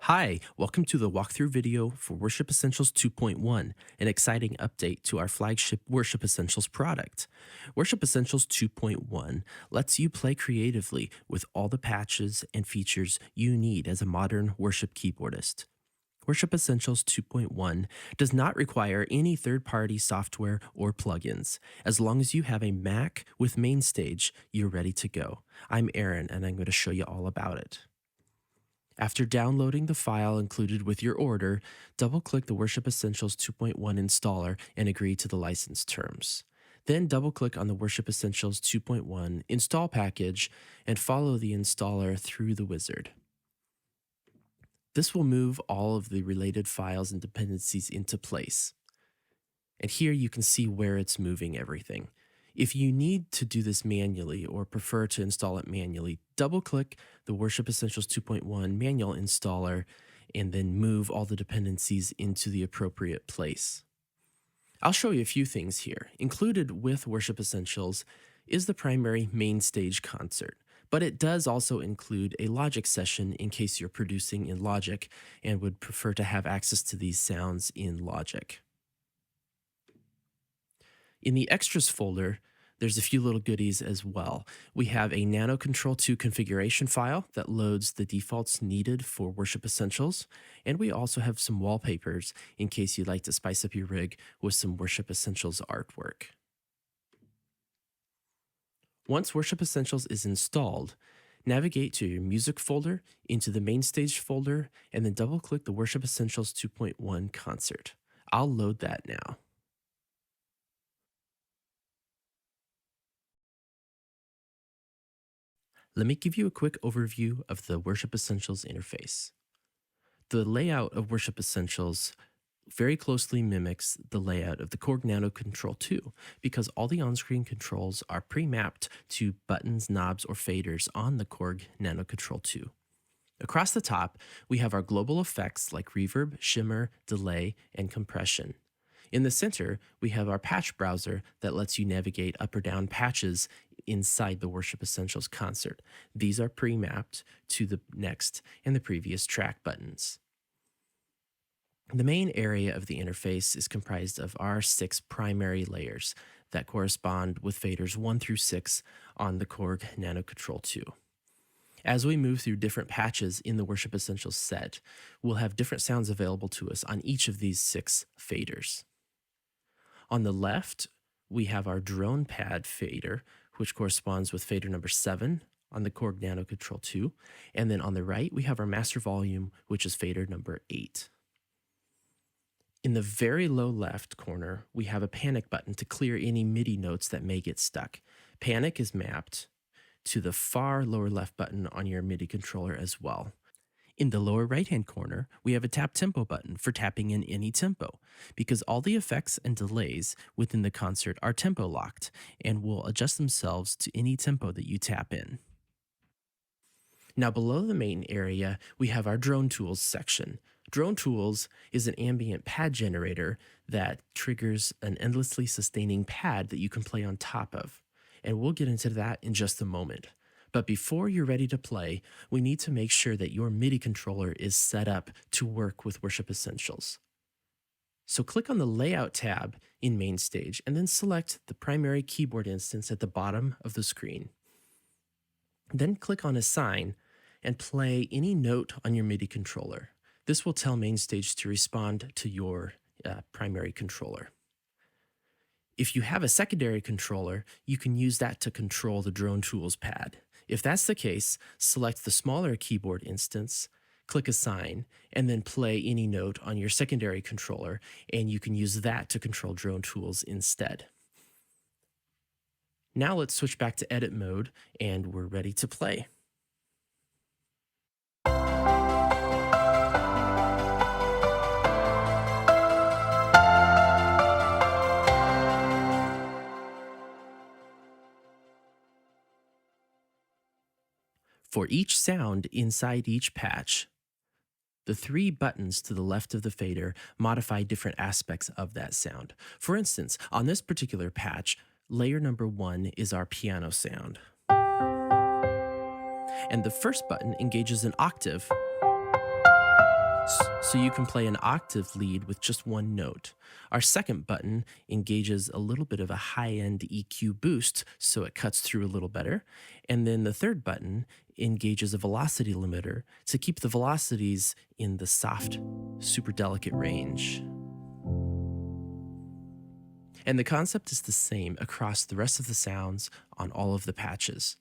Hi, welcome to the walkthrough video for Worship Essentials 2.1, an exciting update to our flagship Worship Essentials product. Worship Essentials 2.1 lets you play creatively with all the patches and features you need as a modern worship keyboardist. Worship Essentials 2.1 does not require any third-party software or plugins. As long as you have a Mac with MainStage, you're ready to go. I'm Aaron, and I'm going to show you all about it. After downloading the file included with your order, double-click the Worship Essentials 2.1 installer and agree to the license terms. Then double-click on the Worship Essentials 2.1 install package and follow the installer through the wizard. This will move all of the related files and dependencies into place. And here you can see where it's moving everything. If you need to do this manually or prefer to install it manually, double-click the Worship Essentials 2.1 manual installer and then move all the dependencies into the appropriate place. I'll show you a few things here. Included with Worship Essentials is the primary MainStage concert, but it does also include a Logic session in case you're producing in Logic and would prefer to have access to these sounds in Logic. In the Extras folder, there's a few little goodies as well. We have a Nano Control 2 configuration file that loads the defaults needed for Worship Essentials, and we also have some wallpapers in case you'd like to spice up your rig with some Worship Essentials artwork. Once Worship Essentials is installed, navigate to your Music folder, into the MainStage folder, and then double-click the Worship Essentials 2.1 concert. I'll load that now. Let me give you a quick overview of the Worship Essentials interface. The layout of Worship Essentials very closely mimics the layout of the Korg Nano Control 2 because all the on-screen controls are pre-mapped to buttons, knobs, or faders on the Korg Nano Control 2. Across the top, we have our global effects like reverb, shimmer, delay, and compression. In the center, we have our patch browser that lets you navigate up or down patches inside the Worship Essentials concert. These are pre-mapped to the next and the previous track buttons. The main area of the interface is comprised of our 6 primary layers that correspond with faders 1 through 6 on the Korg Nano Control 2. As we move through different patches in the Worship Essentials set, we'll have different sounds available to us on each of these 6 faders. On the left, we have our drone pad fader, which corresponds with fader number 7 on the Korg Nano Control 2. And then on the right, we have our master volume, which is fader number 8. In the very low left corner, we have a panic button to clear any MIDI notes that may get stuck. Panic is mapped to the far lower left button on your MIDI controller as well. In the lower right-hand corner, we have a tap tempo button for tapping in any tempo, because all the effects and delays within the concert are tempo locked and will adjust themselves to any tempo that you tap in. Now below the main area, we have our Drone Tools section. Drone Tools is an ambient pad generator that triggers an endlessly sustaining pad that you can play on top of. And we'll get into that in just a moment. But before you're ready to play, we need to make sure that your MIDI controller is set up to work with Worship Essentials. So click on the Layout tab in MainStage and then select the primary keyboard instance at the bottom of the screen. Then click on Assign and play any note on your MIDI controller. This will tell MainStage to respond to your primary controller. If you have a secondary controller, you can use that to control the Drone Tools pad. If that's the case, select the smaller keyboard instance, click Assign, and then play any note on your secondary controller, and you can use that to control Drone Tools instead. Now let's switch back to edit mode, and we're ready to play. For each sound inside each patch, the 3 buttons to the left of the fader modify different aspects of that sound. For instance, on this particular patch, layer number 1 is our piano sound. And the first button engages an octave So you can play an octave lead with just one note. Our second button engages a little bit of a high-end EQ boost, so it cuts through a little better. And then the third button engages a velocity limiter to keep the velocities in the soft, super delicate range. And the concept is the same across the rest of the sounds on all of the patches.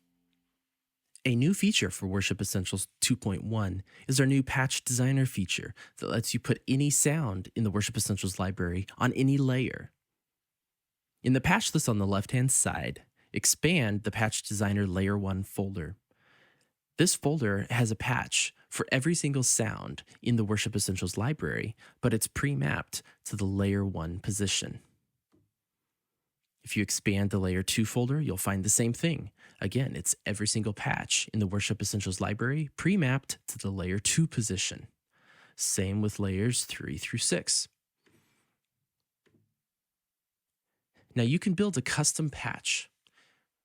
A new feature for Worship Essentials 2.1 is our new Patch Designer feature that lets you put any sound in the Worship Essentials library on any layer. In the patch list on the left-hand side, expand the Patch Designer Layer 1 folder. This folder has a patch for every single sound in the Worship Essentials library, but it's pre-mapped to the Layer 1 position. If you expand the Layer 2 folder, you'll find the same thing. Again, it's every single patch in the Worship Essentials library pre-mapped to the Layer 2 position. Same with layers 3 through 6. Now you can build a custom patch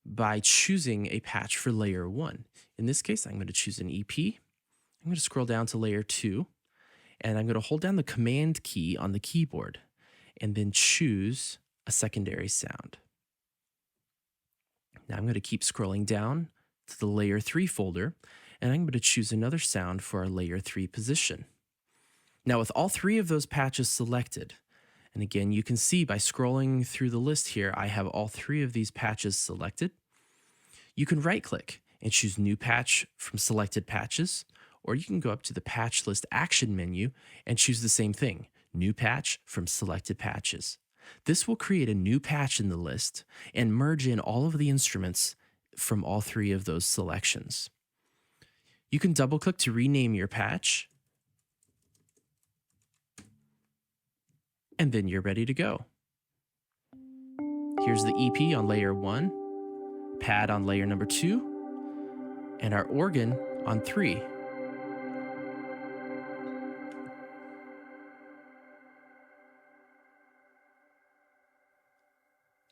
by choosing a patch for Layer 1. In this case, I'm going to choose an EP. I'm going to scroll down to Layer 2, and I'm going to hold down the Command key on the keyboard, and then choose a secondary sound. Now I'm going to keep scrolling down to the Layer 3 folder, and I'm going to choose another sound for our Layer 3 position. Now with all three of those patches selected, and again, you can see by scrolling through the list here, I have all three of these patches selected. You can right-click and choose New Patch from Selected Patches, or you can go up to the Patch List Action menu and choose the same thing, New Patch from Selected Patches. This will create a new patch in the list and merge in all of the instruments from all three of those selections. You can double-click to rename your patch, and then you're ready to go. Here's the EP on Layer 1, pad on Layer number 2, and our organ on 3.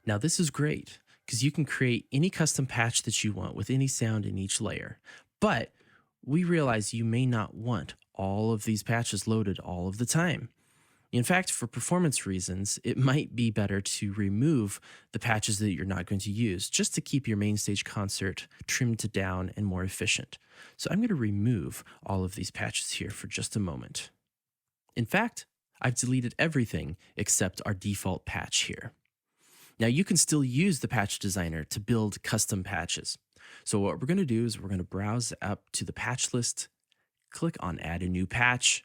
Now this is great because you can create any custom patch that you want with any sound in each layer. But we realize you may not want all of these patches loaded all of the time. In fact, for performance reasons, it might be better to remove the patches that you're not going to use just to keep your MainStage concert trimmed down and more efficient. So I'm going to remove all of these patches here for just a moment. In fact, I've deleted everything except our default patch here. Now you can still use the Patch Designer to build custom patches. So what we're going to do is we're going to browse up to the patch list, click on Add a New Patch,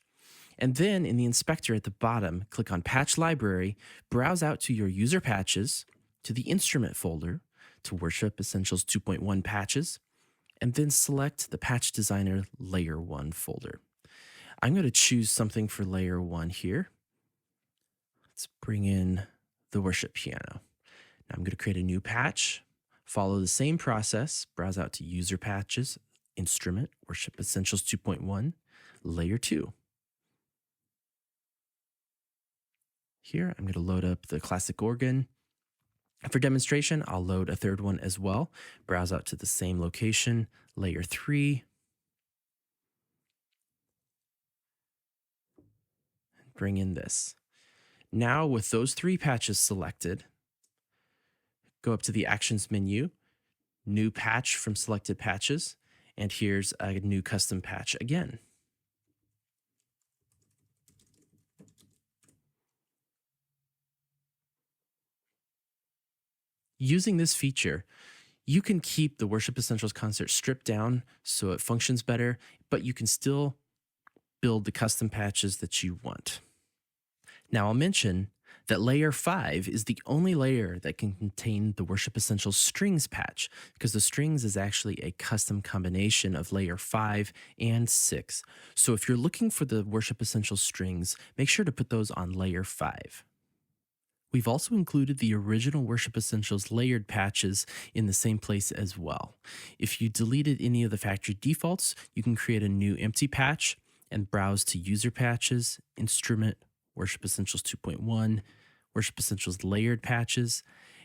and then in the inspector at the bottom, click on Patch Library, browse out to your user patches, to the instrument folder, to Worship Essentials 2.1 patches, and then select the Patch Designer Layer 1 folder. I'm going to choose something for Layer 1 here. Let's bring in the Worship Piano. Now I'm going to create a new patch, follow the same process, browse out to User Patches, Instrument, Worship Essentials 2.1, Layer 2. Here, I'm going to load up the classic organ. For demonstration, I'll load a third one as well. Browse out to the same location, Layer 3. Bring in this. Now, with those three patches selected, go up to the Actions menu, New Patch from Selected Patches, and here's a new custom patch again. Using this feature, you can keep the Worship Essentials concert stripped down so it functions better, but you can still build the custom patches that you want. Now I'll mention that Layer 5 is the only layer that can contain the Worship Essentials strings patch, because the strings is actually a custom combination of Layer 5 and 6. So if you're looking for the Worship Essentials strings, make sure to put those on Layer 5. We've also included the original Worship Essentials layered patches in the same place as well. If you deleted any of the factory defaults, you can create a new empty patch and browse to User Patches, Instrument, Worship Essentials 2.1, Worship Essentials layered patches,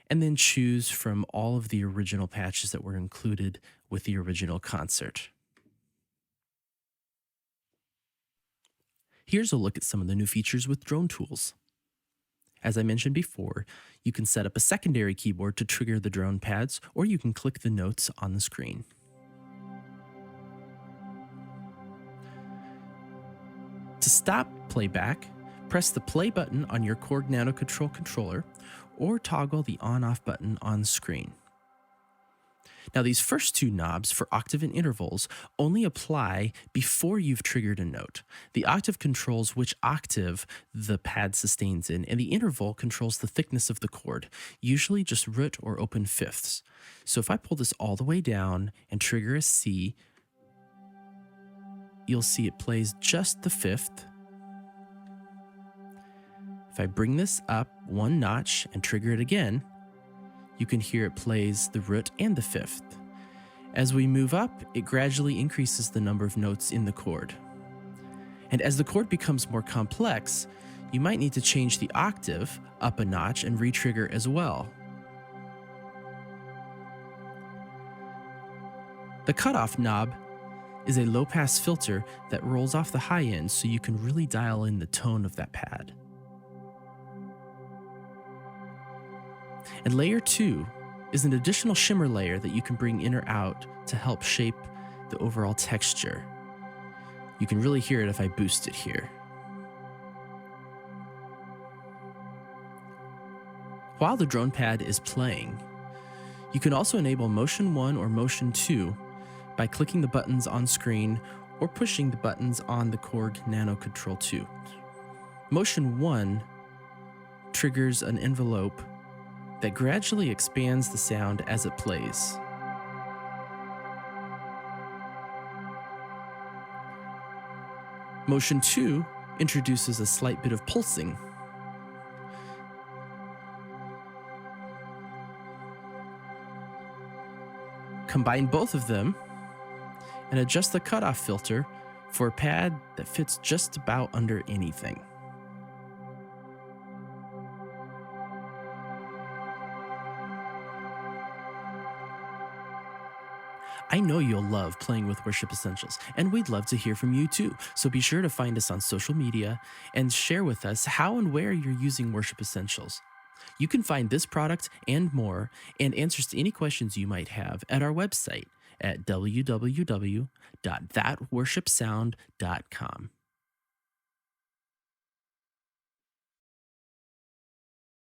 and then choose from all of the original patches that were included with the original concert. Here's a look at some of the new features with drone tools. As I mentioned before, you can set up a secondary keyboard to trigger the drone pads, or you can click the notes on the screen. To stop playback, press the play button on your Korg Nano Control controller, or toggle the on-off button on screen. Now, these first two knobs for octave and intervals only apply before you've triggered a note. The octave controls which octave the pad sustains in, and the interval controls the thickness of the chord, usually just root or open fifths. So if I pull this all the way down and trigger a C, you'll see it plays just the fifth. If I bring this up one notch and trigger it again, you can hear it plays the root and the fifth. As we move up, it gradually increases the number of notes in the chord. And as the chord becomes more complex, you might need to change the octave up a notch and re-trigger as well. The cutoff knob is a low-pass filter that rolls off the high end so you can really dial in the tone of that pad. And layer 2 is an additional shimmer layer that you can bring in or out to help shape the overall texture. You can really hear it if I boost it here. While the drone pad is playing, you can also enable Motion 1 or Motion 2 by clicking the buttons on screen or pushing the buttons on the Korg Nano Control 2. Motion 1 triggers an envelope that gradually expands the sound as it plays. Motion 2 introduces a slight bit of pulsing. Combine both of them and adjust the cutoff filter for a pad that fits just about under anything. I know you'll love playing with Worship Essentials, and we'd love to hear from you too. So be sure to find us on social media and share with us how and where you're using Worship Essentials. You can find this product and more, and answers to any questions you might have at our website at www.thatworshipsound.com.